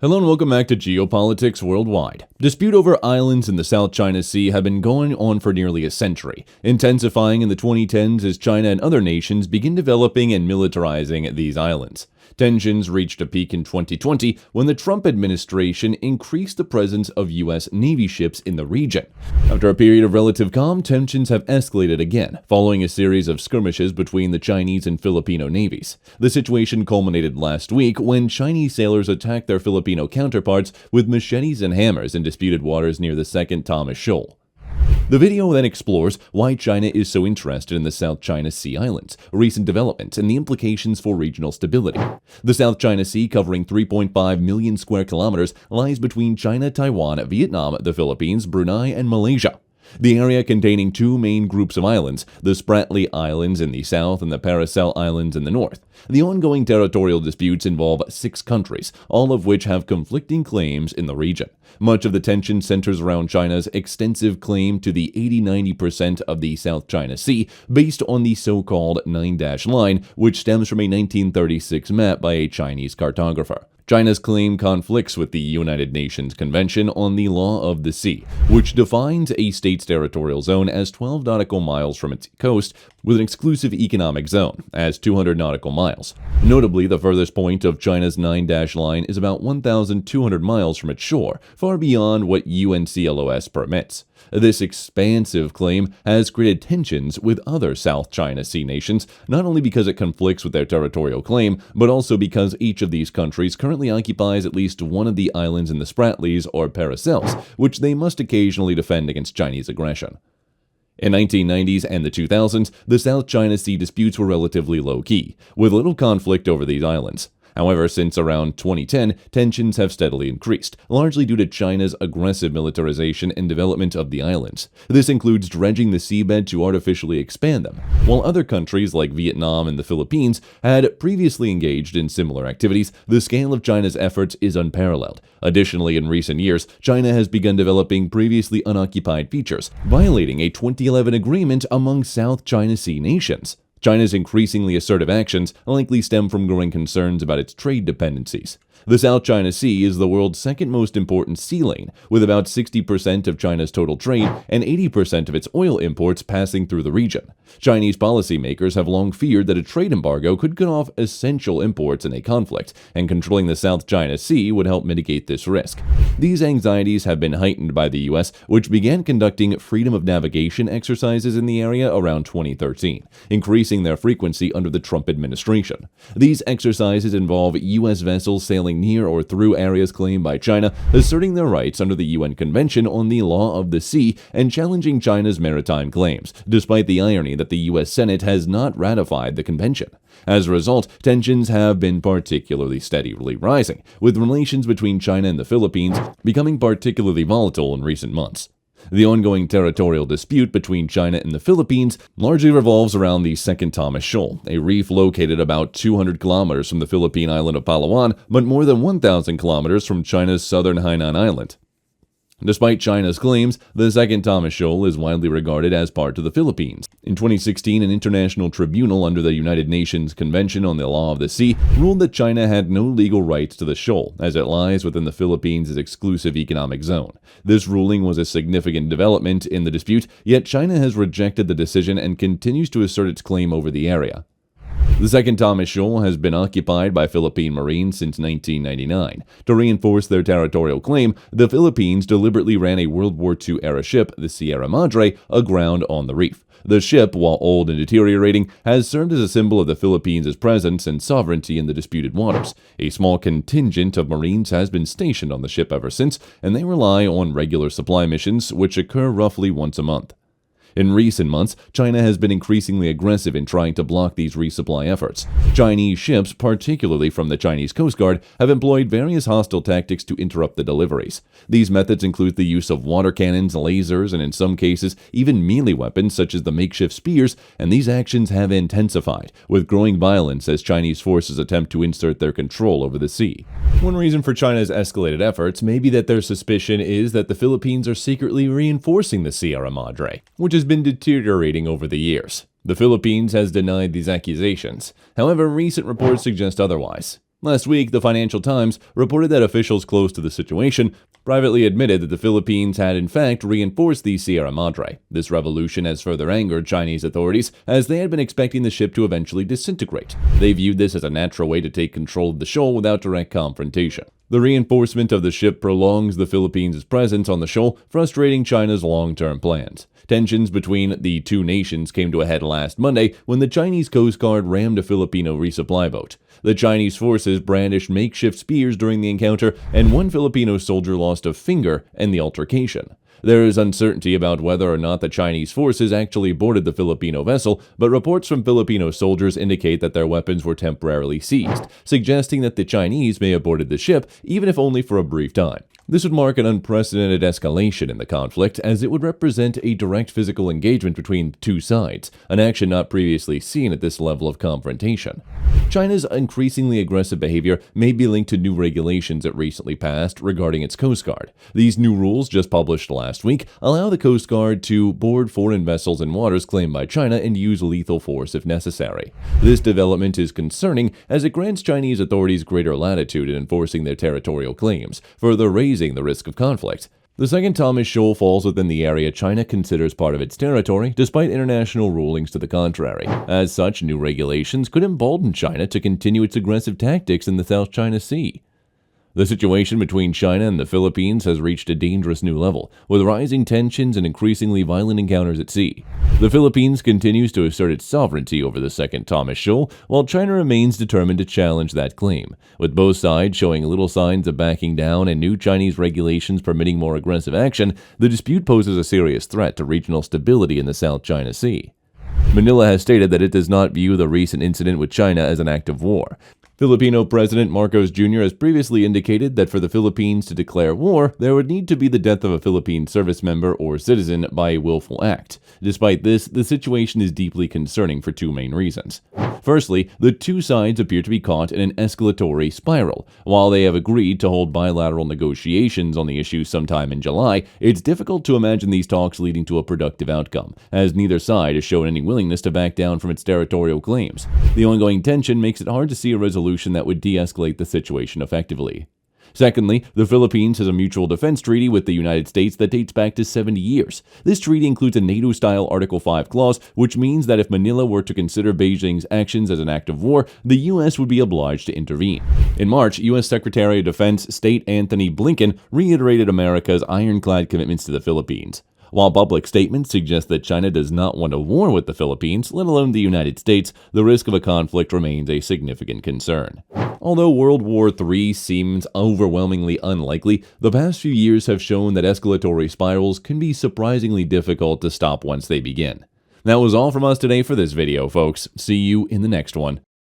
Hello and welcome back to Geopolitics Worldwide. Dispute over islands in the South China Sea have been going on for nearly a century, intensifying in the 2010s as China and other nations begin developing and militarizing these islands. Tensions reached a peak in 2020 when the Trump administration increased the presence of U.S. Navy ships in the region. After a period of relative calm, tensions have escalated again, following a series of skirmishes between the Chinese and Filipino navies. The situation culminated last week when Chinese sailors attacked their Filipino counterparts with machetes and hammers in disputed waters near the Second Thomas Shoal. The video then explores why China is so interested in the South China Sea Islands, recent developments, and the implications for regional stability. The South China Sea, covering 3.5 million square kilometers, lies between China, Taiwan, Vietnam, the Philippines, Brunei, and Malaysia. The area containing two main groups of islands, the Spratly Islands in the south and the Paracel Islands in the north. The ongoing territorial disputes involve 6 countries, all of which have conflicting claims in the region. Much of the tension centers around China's extensive claim to the 80–90% of the South China Sea, based on the so-called 9-dash line, which stems from a 1936 map by a Chinese cartographer. China's claim conflicts with the United Nations Convention on the Law of the Sea, which defines a state's territorial zone as 12 nautical miles from its coast, with an exclusive economic zone as 200 nautical miles. Notably, the furthest point of China's 9-dash line is about 1,200 miles from its shore, far beyond what UNCLOS permits. This expansive claim has created tensions with other South China Sea nations, not only because it conflicts with their territorial claim, but also because each of these countries currently occupies at least one of the islands in the Spratlys or Paracels, which they must occasionally defend against Chinese aggression. In the 1990s and the 2000s, the South China Sea disputes were relatively low-key, with little conflict over these islands. However, since around 2010, tensions have steadily increased, largely due to China's aggressive militarization and development of the islands. This includes dredging the seabed to artificially expand them, while other countries like Vietnam and the Philippines had previously engaged in similar activities. The scale of China's efforts is unparalleled. Additionally, in recent years, China has begun developing previously unoccupied features, violating a 2011 agreement among South China Sea nations. China's increasingly assertive actions likely stem from growing concerns about its trade dependencies. The South China Sea is the world's second most important sea lane, with about 60% of China's total trade and 80% of its oil imports passing through the region. Chinese policymakers have long feared that a trade embargo could cut off essential imports in a conflict, and controlling the South China Sea would help mitigate this risk. These anxieties have been heightened by the U.S., which began conducting freedom of navigation exercises in the area around 2013, increasing their frequency under the Trump administration. These exercises involve U.S. vessels sailing near or through areas claimed by China, asserting their rights under the UN Convention on the Law of the Sea and challenging China's maritime claims, despite the irony that the U.S. Senate has not ratified the convention. As a result, tensions have been particularly steadily rising, with relations between China and the Philippines becoming particularly volatile in recent months. The ongoing territorial dispute between China and the Philippines largely revolves around the Second Thomas Shoal, a reef located about 200 kilometers from the Philippine island of Palawan, but more than 1,000 kilometers from China's southern Hainan Island. Despite China's claims, the Second Thomas Shoal is widely regarded as part of the Philippines. In 2016, an international tribunal under the United Nations Convention on the Law of the Sea ruled that China had no legal rights to the shoal, as it lies within the Philippines' exclusive economic zone. This ruling was a significant development in the dispute, yet China has rejected the decision and continues to assert its claim over the area. The Second Thomas Shoal has been occupied by Philippine Marines since 1999. To reinforce their territorial claim, the Philippines deliberately ran a World War II-era ship, the Sierra Madre, aground on the reef. The ship, while old and deteriorating, has served as a symbol of the Philippines' presence and sovereignty in the disputed waters. A small contingent of Marines has been stationed on the ship ever since, and they rely on regular supply missions, which occur roughly once a month. In recent months, China has been increasingly aggressive in trying to block these resupply efforts. Chinese ships, particularly from the Chinese Coast Guard, have employed various hostile tactics to interrupt the deliveries. These methods include the use of water cannons, lasers, and in some cases, even melee weapons such as the makeshift spears, and these actions have intensified, with growing violence as Chinese forces attempt to insert their control over the sea. One reason for China's escalated efforts may be that their suspicion is that the Philippines are secretly reinforcing the Sierra Madre, which has been deteriorating over the years. The Philippines has denied these accusations. However, recent reports suggest otherwise. Last week, the Financial Times reported that officials close to the situation privately admitted that the Philippines had in fact reinforced the Sierra Madre. This revolution has further angered Chinese authorities, as they had been expecting the ship to eventually disintegrate. They viewed this as a natural way to take control of the shoal without direct confrontation. The reinforcement of the ship prolongs the Philippines' presence on the shoal, frustrating China's long-term plans. Tensions between the two nations came to a head last Monday when the Chinese Coast Guard rammed a Filipino resupply boat. The Chinese forces brandished makeshift spears during the encounter, and one Filipino soldier lost a finger in the altercation. There is uncertainty about whether or not the Chinese forces actually boarded the Filipino vessel, but reports from Filipino soldiers indicate that their weapons were temporarily seized, suggesting that the Chinese may have boarded the ship, even if only for a brief time. This would mark an unprecedented escalation in the conflict, as it would represent a direct physical engagement between two sides, an action not previously seen at this level of confrontation. China's increasingly aggressive behavior may be linked to new regulations it recently passed regarding its Coast Guard. These new rules, just published last week, allow the Coast Guard to board foreign vessels in waters claimed by China and use lethal force if necessary. This development is concerning, as it grants Chinese authorities greater latitude in enforcing their territorial claims, further raising the risk of conflict. The Second Thomas Shoal falls within the area China considers part of its territory, despite international rulings to the contrary. As such, new regulations could embolden China to continue its aggressive tactics in the South China Sea. The situation between China and the Philippines has reached a dangerous new level, with rising tensions and increasingly violent encounters at sea. The Philippines continues to assert its sovereignty over the Second Thomas Shoal, while China remains determined to challenge that claim. With both sides showing little signs of backing down and new Chinese regulations permitting more aggressive action, the dispute poses a serious threat to regional stability in the South China Sea. Manila has stated that it does not view the recent incident with China as an act of war. Filipino President Marcos Jr. has previously indicated that for the Philippines to declare war, there would need to be the death of a Philippine service member or citizen by a willful act. Despite this, the situation is deeply concerning for two main reasons. Firstly, the two sides appear to be caught in an escalatory spiral. While they have agreed to hold bilateral negotiations on the issue sometime in July, it's difficult to imagine these talks leading to a productive outcome, as neither side has shown any willingness to back down from its territorial claims. The ongoing tension makes it hard to see a resolution that would de-escalate the situation effectively. Secondly, the Philippines has a mutual defense treaty with the United States that dates back to 70 years. This treaty includes a NATO-style Article 5 clause, which means that if Manila were to consider Beijing's actions as an act of war, the U.S. would be obliged to intervene. In March, U.S. Secretary of Defense State Anthony Blinken reiterated America's ironclad commitments to the Philippines. While public statements suggest that China does not want a war with the Philippines, let alone the United States, the risk of a conflict remains a significant concern. Although World War III seems overwhelmingly unlikely, the past few years have shown that escalatory spirals can be surprisingly difficult to stop once they begin. That was all from us today for this video, folks. See you in the next one.